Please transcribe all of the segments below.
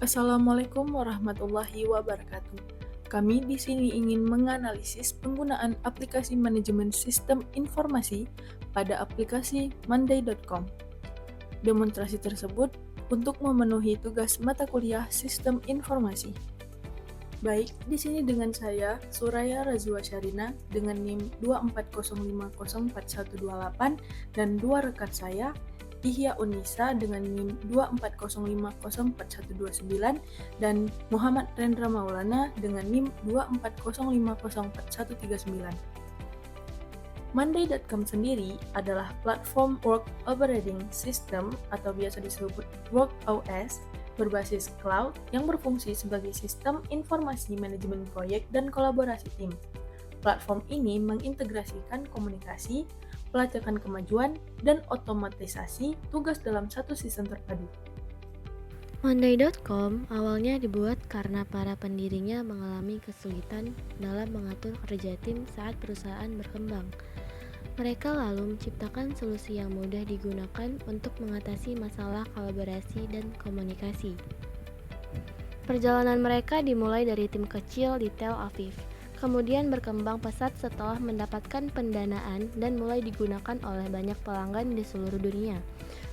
Assalamualaikum warahmatullahi wabarakatuh. Kami di sini ingin menganalisis penggunaan aplikasi manajemen sistem informasi pada aplikasi monday.com. Demonstrasi tersebut untuk memenuhi tugas mata kuliah sistem informasi. Baik, di sini dengan saya, Suraya Razwa Syarina, dengan NIM 240504128, dan dua rekan saya, Ihya Unisa dengan NIM 240504129 dan Muhammad Rendra Maulana dengan NIM 240504139. Monday.com sendiri adalah platform Work Operating System atau biasa disebut Work OS berbasis cloud yang berfungsi sebagai sistem informasi manajemen proyek dan kolaborasi tim. Platform ini mengintegrasikan komunikasi, pelacakan kemajuan, dan otomatisasi tugas dalam satu sistem terpadu. Monday.com awalnya dibuat karena para pendirinya mengalami kesulitan dalam mengatur kerja tim saat perusahaan berkembang. Mereka lalu menciptakan solusi yang mudah digunakan untuk mengatasi masalah kolaborasi dan komunikasi. Perjalanan mereka dimulai dari tim kecil di Tel Aviv, kemudian berkembang pesat setelah mendapatkan pendanaan dan mulai digunakan oleh banyak pelanggan di seluruh dunia.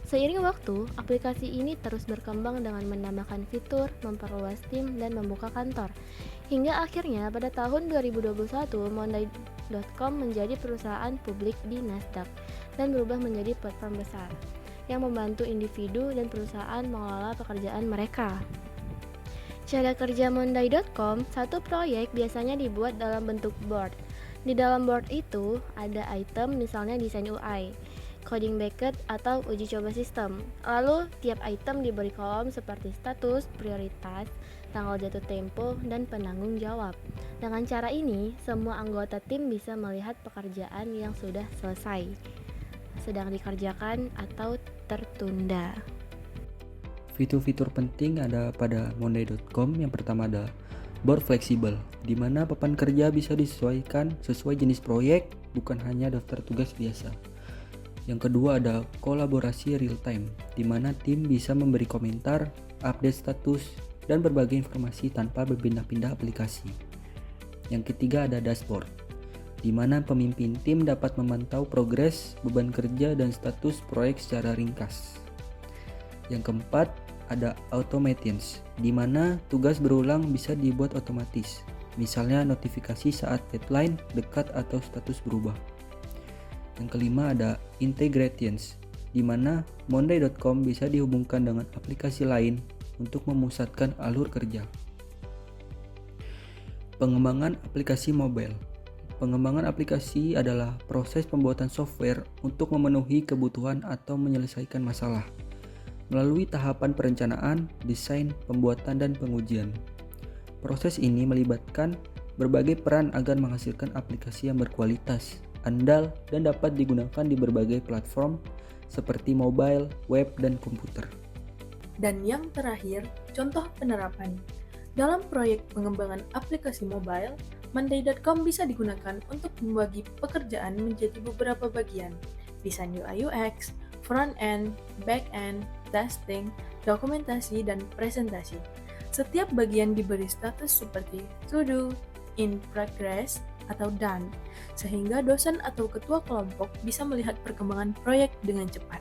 Seiring waktu, aplikasi ini terus berkembang dengan menambahkan fitur, memperluas tim, dan membuka kantor. Hingga akhirnya pada tahun 2021, Monday.com menjadi perusahaan publik di Nasdaq dan berubah menjadi platform besar yang membantu individu dan perusahaan mengelola pekerjaan mereka. Cara kerja Monday.com, satu proyek biasanya dibuat dalam bentuk board. Di dalam board itu ada item misalnya desain UI, coding bucket atau uji coba sistem. Lalu tiap item diberi kolom seperti status, prioritas, tanggal jatuh tempo, dan penanggung jawab. Dengan cara ini, semua anggota tim bisa melihat pekerjaan yang sudah selesai, sedang dikerjakan atau tertunda. Fitur-fitur penting ada pada monday.com. Yang pertama ada board fleksibel, di mana papan kerja bisa disesuaikan sesuai jenis proyek, bukan hanya daftar tugas biasa. Yang kedua ada kolaborasi real time, di mana tim bisa memberi komentar, update status, dan berbagai informasi tanpa berpindah-pindah aplikasi. Yang ketiga ada dashboard, di mana pemimpin tim dapat memantau progres, beban kerja, dan status proyek secara ringkas. Yang keempat ada automations, di mana tugas berulang bisa dibuat otomatis, misalnya notifikasi saat deadline dekat atau status berubah. Yang kelima ada integrations, di mana monday.com bisa dihubungkan dengan aplikasi lain untuk memusatkan alur kerja. Pengembangan aplikasi mobile. Pengembangan aplikasi adalah proses pembuatan software untuk memenuhi kebutuhan atau menyelesaikan masalah melalui tahapan perencanaan, desain, pembuatan, dan pengujian. Proses ini melibatkan berbagai peran agar menghasilkan aplikasi yang berkualitas, andal, dan dapat digunakan di berbagai platform seperti mobile, web, dan komputer. Dan yang terakhir, contoh penerapan. Dalam proyek pengembangan aplikasi mobile, monday.com bisa digunakan untuk membagi pekerjaan menjadi beberapa bagian, desain UI UX, front end, back end, testing, dokumentasi, dan presentasi. Setiap bagian diberi status seperti to do, in progress, atau done, sehingga dosen atau ketua kelompok bisa melihat perkembangan proyek dengan cepat.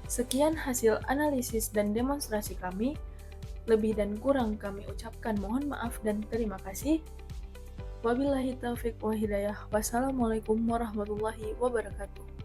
Sekian hasil analisis dan demonstrasi kami. Lebih dan kurang kami ucapkan mohon maaf dan terima kasih. Wabillahi taufiq wa hidayah. Wassalamualaikum warahmatullahi wabarakatuh.